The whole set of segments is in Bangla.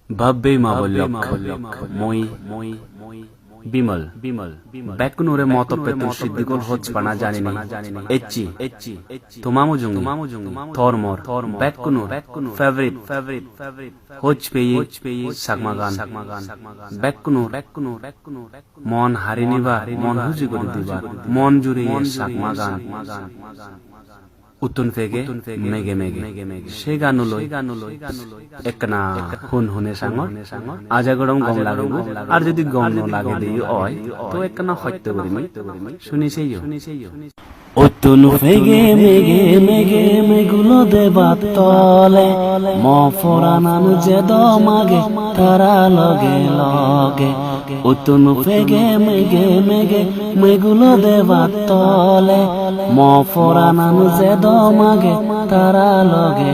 ভাববে মা বললক মই বিমল বেকুনুরে মত পেতুল সিদ্দিকুল হজ পানা জানিনি এচ্চি তোমামু জুঙ্গি থরমর বেকুনু ফেভারিট হজ পেয়ে সাগমাগান বেকুনু মন হারিনিবা মন হুজি করে দিবা মন জুড়ে সাগমাগান উত্তন ফেগে মেগে সে গান লই একনা হুনে সাঙ্গ আজা গরম গম লাগিব আর যদি গম ন লাগে দিই অয় তো একনা হত্য করিমি শুনিছেই উত্তন ফেগে মেগে মেগুলো দেবা তলে ম ফরানান যে দমাগে তারা লগে উত্তন ফেগে মেগে মেগুলো দেবা তলে ম ফরানান যে দমাগে তারা লগে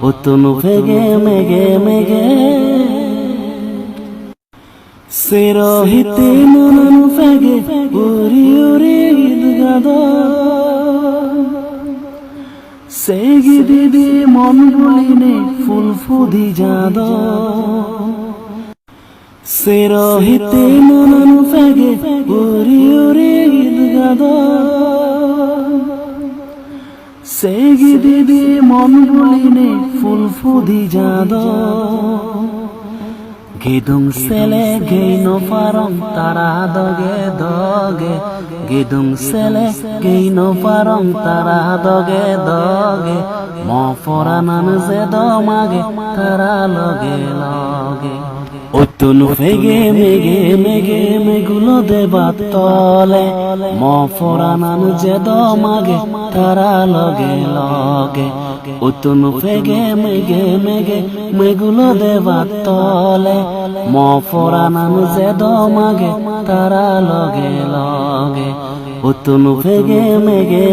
উত্তন ফেগে মেগে সেরহিতে ননন ফেগে উরি গীত সেগি দিদি মন বলিনে ফুল ফুদি যাদ সেরহিতে ননন ফেগে উরি গীত সেগি দিদি মন বলিনে ফুল ফুদি যাদ গেদুং সেলে গেইনো পারং তারা দগে গেদুং সেলে গেইনো পারং তারা দগে ম ফরানান যে দমাগে তারা লগে উত্তন ফেগে মেগে মেগুলো দেবা তলে ম ফরানান যে দমাগে তারা লগে উত্তন ফেগে মেগে মেগুলো দেবা তলে ম ফরানান যে দমাগে তারা লগে উত্তন ফেগে মেগে